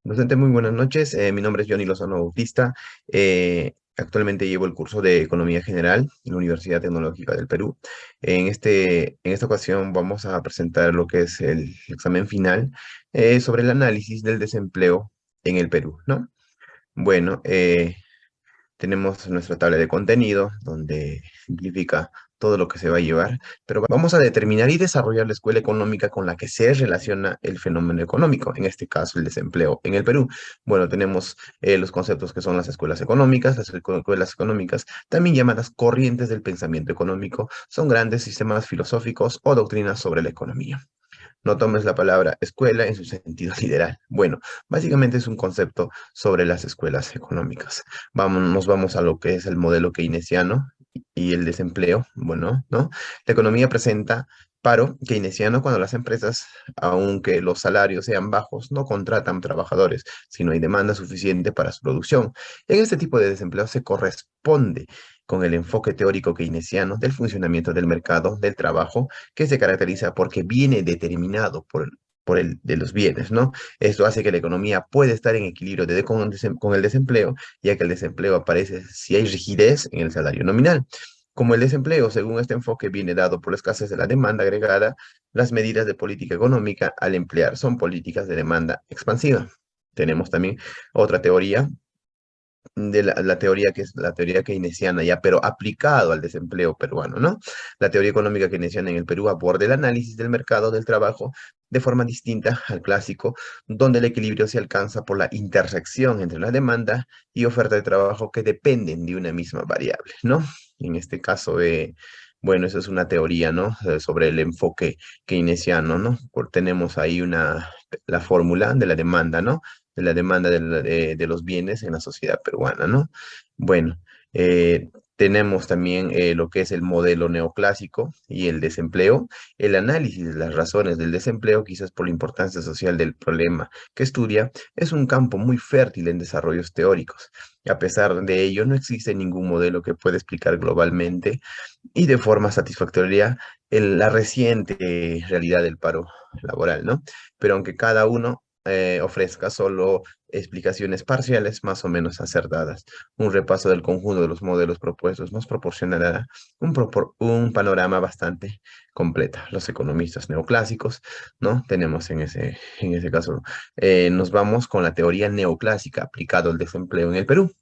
Docente, muy buenas noches. Mi nombre es Johnny Lozano Bautista. Actualmente llevo el curso de Economía General en la Universidad Tecnológica del Perú. En esta ocasión vamos a presentar lo que es el examen final sobre el análisis del desempleo en el Perú, ¿no? Bueno, tenemos nuestra tabla de contenido donde simplifica todo lo que se va a llevar, pero vamos a determinar y desarrollar la escuela económica con la que se relaciona el fenómeno económico, en este caso el desempleo en el Perú. Bueno, tenemos los conceptos que son las escuelas económicas, escuelas económicas, también llamadas corrientes del pensamiento económico, son grandes sistemas filosóficos o doctrinas sobre la economía. No tomes la palabra escuela en su sentido literal. Bueno, básicamente es un concepto sobre las escuelas económicas. Nos vamos a lo que es el modelo keynesiano y el desempleo. Bueno, ¿no? La economía presenta paro keynesiano cuando las empresas, aunque los salarios sean bajos, no contratan trabajadores, si no hay demanda suficiente para su producción. En este tipo de desempleo se corresponde con el enfoque teórico keynesiano del funcionamiento del mercado del trabajo que se caracteriza porque viene determinado por el de los bienes, ¿no? Esto hace que la economía pueda estar en equilibrio con el desempleo, ya que el desempleo aparece si hay rigidez en el salario nominal. Como el desempleo, según este enfoque, viene dado por la escasez de la demanda agregada, las medidas de política económica al emplear son políticas de demanda expansiva. Tenemos también otra teoría de la teoría que es la teoría keynesiana ya, pero aplicado al desempleo peruano, ¿no? La teoría económica keynesiana en el Perú aborda el análisis del mercado del trabajo de forma distinta al clásico, donde el equilibrio se alcanza por la intersección entre la demanda y oferta de trabajo que dependen de una misma variable, ¿no? En este caso, bueno, eso es una teoría, ¿no? Sobre el enfoque keynesiano, ¿no? Tenemos ahí la fórmula de la demanda, ¿no? De la demanda de los bienes en la sociedad peruana, ¿no? Bueno, tenemos también lo que es el modelo neoclásico y el desempleo. El análisis de las razones del desempleo, quizás por la importancia social del problema que estudia, es un campo muy fértil en desarrollos teóricos. A pesar de ello, no existe ningún modelo que pueda explicar globalmente y de forma satisfactoria la reciente realidad del paro laboral, ¿no? Pero aunque cada uno ofrezca solo explicaciones parciales más o menos acertadas, un repaso del conjunto de los modelos propuestos nos proporcionará un panorama bastante completo. Los economistas neoclásicos, ¿no? Tenemos en ese caso, nos vamos con la teoría neoclásica aplicado al desempleo en el Perú.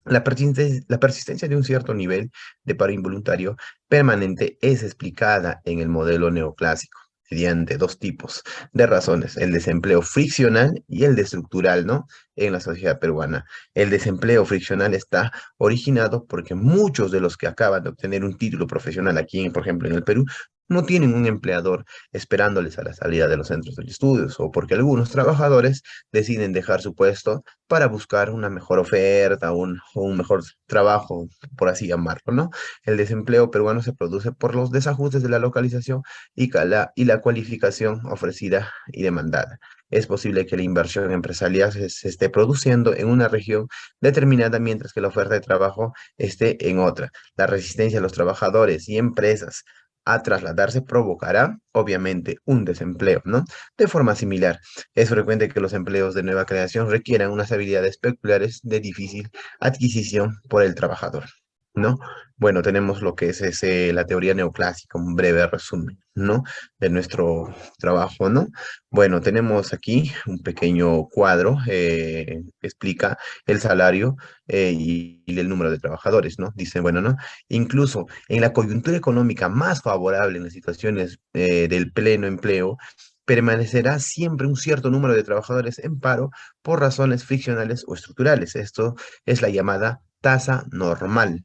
La persistencia de un cierto nivel de paro involuntario permanente es explicada en el modelo neoclásico mediante dos tipos de razones, el desempleo friccional y el de estructural, ¿no? En la sociedad peruana. El desempleo friccional está originado porque muchos de los que acaban de obtener un título profesional aquí, por ejemplo, en el Perú, no tienen un empleador esperándoles a la salida de los centros de estudios, o porque algunos trabajadores deciden dejar su puesto para buscar una mejor oferta, o un mejor trabajo, por así llamarlo, ¿no? El desempleo peruano se produce por los desajustes de la localización y la cualificación ofrecida y demandada. Es posible que la inversión empresarial se esté produciendo en una región determinada mientras que la oferta de trabajo esté en otra. La resistencia de los trabajadores y empresas a trasladarse provocará, obviamente, un desempleo, ¿no? De forma similar, es frecuente que los empleos de nueva creación requieran unas habilidades peculiares de difícil adquisición por el trabajador, ¿no? Bueno, tenemos lo que es la teoría neoclásica, un breve resumen, ¿no? De nuestro trabajo, ¿no? Bueno, tenemos aquí un pequeño cuadro que explica el salario y el número de trabajadores, ¿no? Dice, bueno, ¿no? Incluso en la coyuntura económica más favorable, en las situaciones del pleno empleo, permanecerá siempre un cierto número de trabajadores en paro por razones friccionales o estructurales. Esto es la llamada tasa normal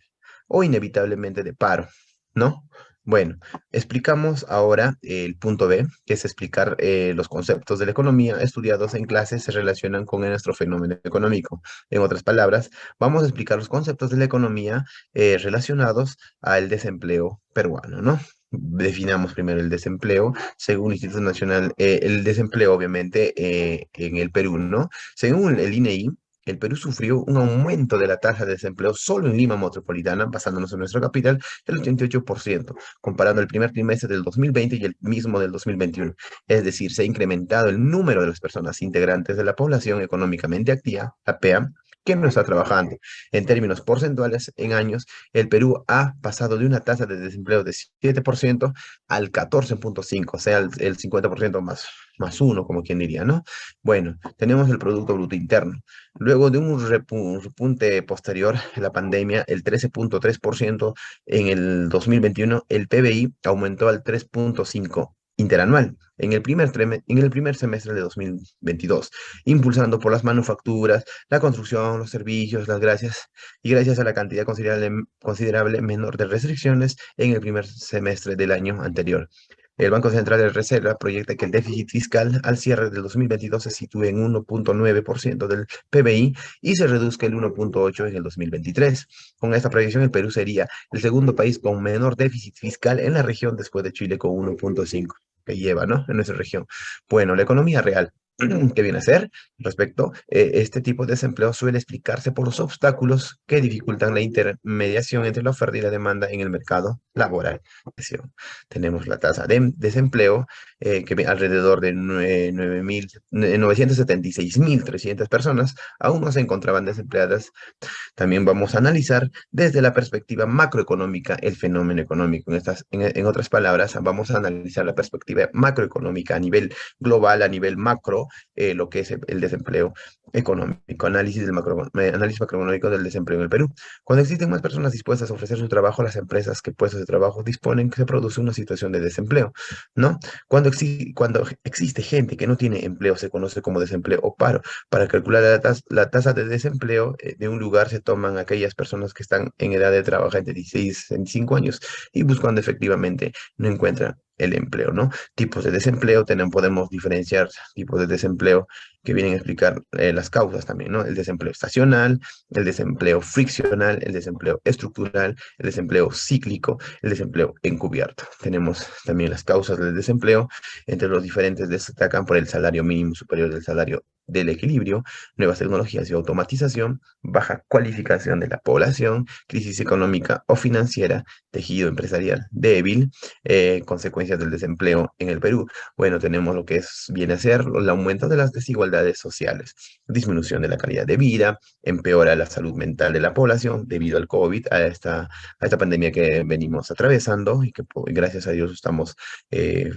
o inevitablemente de paro, ¿no? Bueno, explicamos ahora el punto B, que es explicar los conceptos de la economía estudiados en clases se relacionan con nuestro fenómeno económico. En otras palabras, vamos a explicar los conceptos de la economía relacionados al desempleo peruano, ¿no? Definamos primero el desempleo, según el Instituto Nacional, el desempleo obviamente en el Perú, ¿no? Según el INEI, el Perú sufrió un aumento de la tasa de desempleo solo en Lima metropolitana, basándonos en nuestra capital, del 88%, comparando el primer trimestre del 2020 y el mismo del 2021. Es decir, se ha incrementado el número de las personas integrantes de la población económicamente activa, APEA, que no está trabajando. En términos porcentuales, en años, el Perú ha pasado de una tasa de desempleo de 7% al 14,5%, o sea, el 50% más uno, como quien diría, ¿no? Bueno, tenemos el Producto Bruto Interno. Luego de un repunte posterior a la pandemia, el 13,3% en el 2021, el PBI aumentó al 3,5% interanual en el primer semestre de 2022, impulsando por las manufacturas, la construcción, los servicios, y gracias a la cantidad considerable menor de restricciones en el primer semestre del año anterior. El Banco Central de Reserva proyecta que el déficit fiscal al cierre del 2022 se sitúe en 1,9% del PBI y se reduzca el 1,8% en el 2023. Con esta proyección, el Perú sería el segundo país con menor déficit fiscal en la región después de Chile con 1,5% que lleva, ¿no? En nuestra región. Bueno, la economía real. ¿Qué viene a ser? Respecto, este tipo de desempleo suele explicarse por los obstáculos que dificultan la intermediación entre la oferta y la demanda en el mercado laboral. Tenemos la tasa de desempleo, que alrededor de 976.300 personas aún no se encontraban desempleadas. También vamos a analizar desde la perspectiva macroeconómica el fenómeno económico. En otras palabras, vamos a analizar la perspectiva macroeconómica a nivel global, a nivel macro, lo que es el desempleo económico, análisis macroeconómico del desempleo en el Perú. Cuando existen más personas dispuestas a ofrecer su trabajo, las empresas que puestos de trabajo disponen, que se produce una situación de desempleo, ¿no? Cuando existe gente que no tiene empleo, se conoce como desempleo o paro. Para calcular la tasa de desempleo de un lugar se toman aquellas personas que están en edad de trabajar entre 16 y 25 años y buscando efectivamente no encuentran el empleo, ¿no? Tipos de desempleo, podemos diferenciar tipos de desempleo que vienen a explicar las causas también, ¿no? El desempleo estacional, el desempleo friccional, el desempleo estructural, el desempleo cíclico, el desempleo encubierto. Tenemos también las causas del desempleo, entre los diferentes destacan por el salario mínimo superior del salario del equilibrio, nuevas tecnologías y automatización, baja cualificación de la población, crisis económica o financiera, tejido empresarial débil, consecuencias del desempleo en el Perú. Bueno, tenemos lo que viene a ser el aumento de las desigualdades sociales, disminución de la calidad de vida, empeora la salud mental de la población debido al COVID, a esta pandemia que venimos atravesando y que gracias a Dios estamos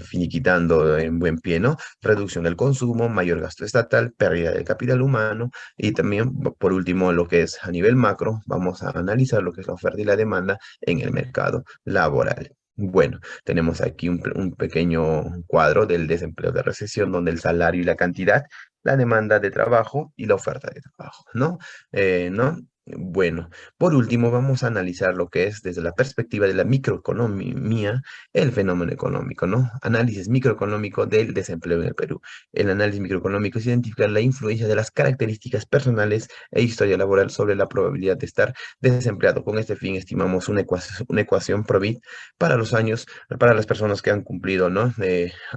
finiquitando en buen pie, ¿no? Reducción del consumo, mayor gasto estatal, pérdida del capital humano y también, por último, lo que es a nivel macro, vamos a analizar lo que es la oferta y la demanda en el mercado laboral. Bueno, tenemos aquí un pequeño cuadro del desempleo de recesión, donde el salario y la cantidad, la demanda de trabajo y la oferta de trabajo, ¿no? ¿No? Bueno, por último, vamos a analizar lo que es desde la perspectiva de la microeconomía, el fenómeno económico, ¿no? Análisis microeconómico del desempleo en el Perú. El análisis microeconómico es identificar la influencia de las características personales e historia laboral sobre la probabilidad de estar desempleado. Con este fin, estimamos una ecuación Provit para para las personas que han cumplido, ¿no?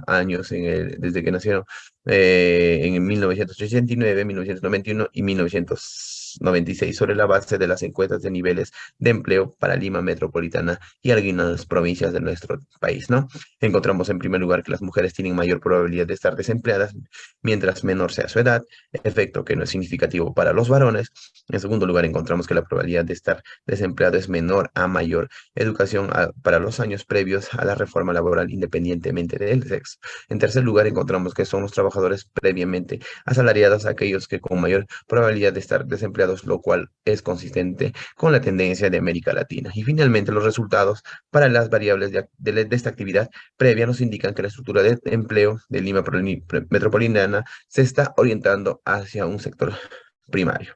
Años desde que nacieron en 1989, 1991 y 1996 sobre la base de las encuestas de niveles de empleo para Lima metropolitana y algunas provincias de nuestro país, ¿no? Encontramos en primer lugar que las mujeres tienen mayor probabilidad de estar desempleadas mientras menor sea su edad, efecto que no es significativo para los varones. En segundo lugar, encontramos que la probabilidad de estar desempleado es menor a mayor educación para los años previos a la reforma laboral independientemente del sexo. En tercer lugar, encontramos que son los trabajadores previamente asalariados aquellos que con mayor probabilidad de estar desempleados, lo cual es consistente con la tendencia de América Latina. Y finalmente, los resultados para las variables de esta actividad previa nos indican que la estructura de empleo de Lima metropolitana se está orientando hacia un sector primario.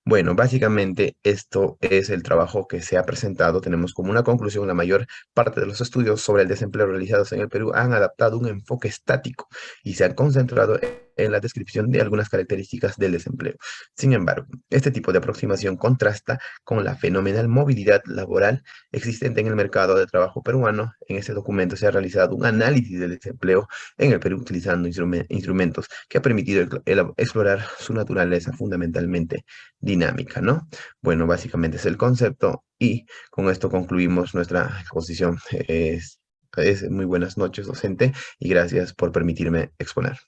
Bueno, básicamente esto es el trabajo que se ha presentado. Tenemos como una conclusión, la mayor parte de los estudios sobre el desempleo realizados en el Perú han adaptado un enfoque estático y se han concentrado en la descripción de algunas características del desempleo. Sin embargo, este tipo de aproximación contrasta con la fenomenal movilidad laboral existente en el mercado de trabajo peruano. En este documento se ha realizado un análisis del desempleo en el Perú utilizando instrumentos que ha permitido explorar su naturaleza fundamentalmente dinámica, ¿no? Bueno, básicamente es el concepto y con esto concluimos nuestra exposición. Muy buenas noches, docente, y gracias por permitirme exponer.